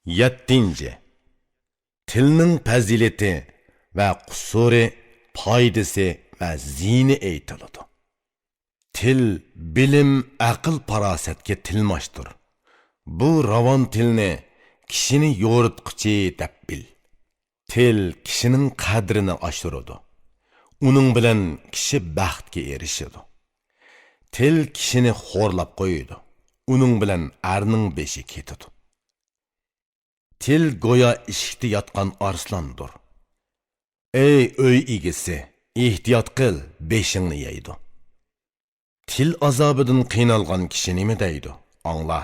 7. Tilning fazilati va qusuri, foydasi va ziyni aytiladi. Til, bilim, aql farosatga tilmoshdir. Bu ravon tilni kishini yo'ritquchi deb bil. Til kishining qadrini oshiradi. Uning bilan kishi baxtga erishadi. Til kishini xo'rlab qo'yadi. Uning bilan arning beshi ketadi. Til go'yo eshikda yotgan arslondir. Ey uy egisi, ehtiyot qil, beshingni yeydi. Til azobidan qiynalgan kishi nima deydi? Angla.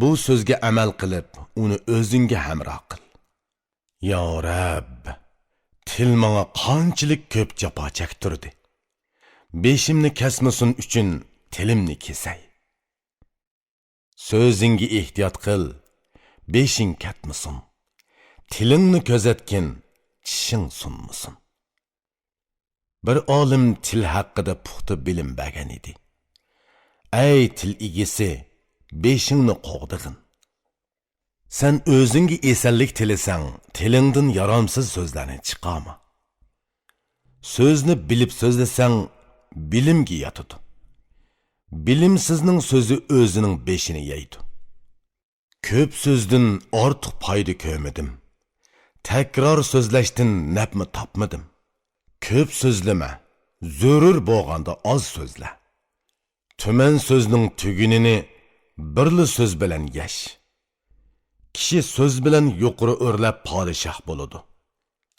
Bu so'zga amal qilib, uni o'zingga hamroh qil. Ya Rabb, til menga qanchalik ko'p jafo chektirdi. Beshimni kesmasin uchun tilimni kesay. So'zingga ehtiyot qil, beshing ketmasin. Tilingni ko'zatgin, tishing sunmasin. Bir olim til haqida puxta bilim bergan edi. Ey til egisi, beshingni qo'g'dig'in. Sen o'zingga esallik tilasang, tilingdan yaramsiz so'zlarni chiqarma. So'zni bilib so'zlasang, bilimga yotadi. Bilimsizning so'zi o'zining beshini yeydi. Ko'p so'zdan ortiq foyda ko'rmadim. Takror so'zlashdan nafmi topmadim. Ko'p so'zlama, zarur bo'lganda oz so'zla. Tuman so'zning tugunini birli so'z bilan yash. Kishi so'z bilan yuqori o'rlab podshoh bo'ladi.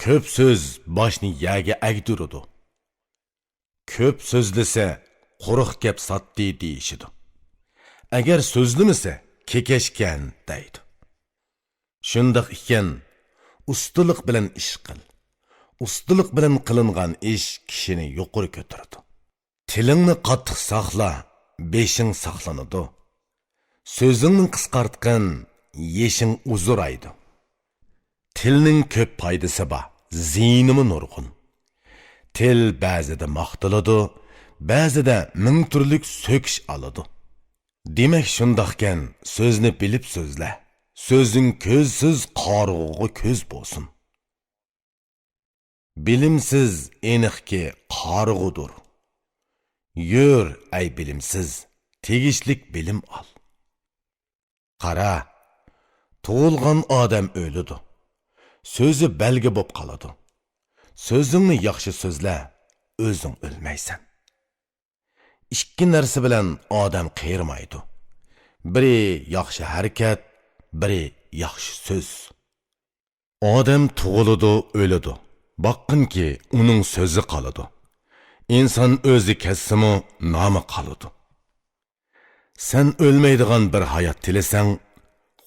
Ko'p so'z boshni yaga agdiradi. Ko'p so'zlasa quruq gap sotdi deyishidi. Agar so'zlimasa kekashgan deydi. Shundoq ekan, ustilik bilan ish qil. Ustilik bilan qilingan ish kishini yuqori ko'taradi. Tilingni qattiq saqla, beshing saqlanadi. So'zingni qisqartqin, yeshing uzuraydi. Tilning ko'p foydasi bor, ziynimi nurg'un. Til ba'zida maqtiladi, ba'zida ming turlik so'kish oladi. Demak shundoqkan, so'zni bilib so'zla. So'zing ko'zsiz qorg'uga ko'z bo'lsin. Bilimsiz aniqki qorg'udur. Yur ay bilimsiz, tegishlik bilim ol. Qara, tug'ilgan odam o'ladi. So'zi belgi bo'lib qoladi. So'zingni yaxshi so'zla, o'zing o'lmaysan. Ikki narsa bilan odam qiyirmaydi. Biri yaxshi harakat, biri yaxshi so'z. Odam tug'iladi, o'ladi. Baqqinki uning so'zi qoladi. İnson o'zi kessimi, nomi qoladi. Sen o'lmaydigan bir hayot tilasang,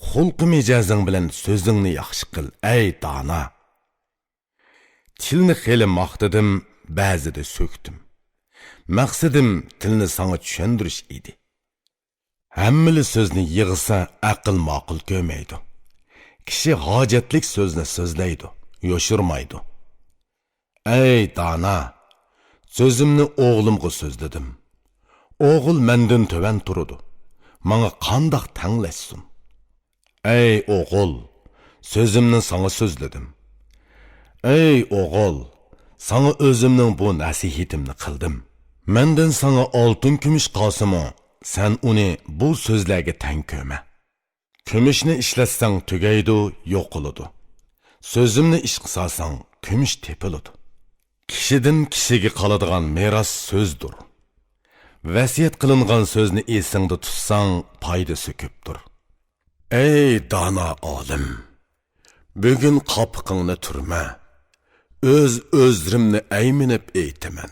xulq mijozing bilan so'zingni yaxshi qil, ey dona. Tilni xeli maqtadim, ba'zida so'kdim. Maqsadim tilni sana tushundirish edi. Hammali so'zni yig'sa aql ma'qul ko'maydi. Kishi hojatlik so'zni so'zlaydi, yoshirmaydi. Ey dana, so'zimni o'g'limga so'zladim. O'g'il mendan to'van turadi. Menga qandoq tanglashsin? Ey o'g'il, so'zimni sana so'zladim. Ey o'g'il, sana o'zimning bu nasihatimni qildim. Mendan sana oltin kumush qolsimi, sen uni bu so'zlarga tang ko'ma. Kumushni ishlatsang tugaydi, yo'qoladi. So'zimni ish qilsang, kumush tepiladi. Kishidan kishiga qoladigan meros so'zdir. Vasiyat qilingan so'zni esingda tutsang, foydasi ko'pdir. Ey dana olim, bugun qopqingni turma. O'z o'zrimni ayminib aytaman.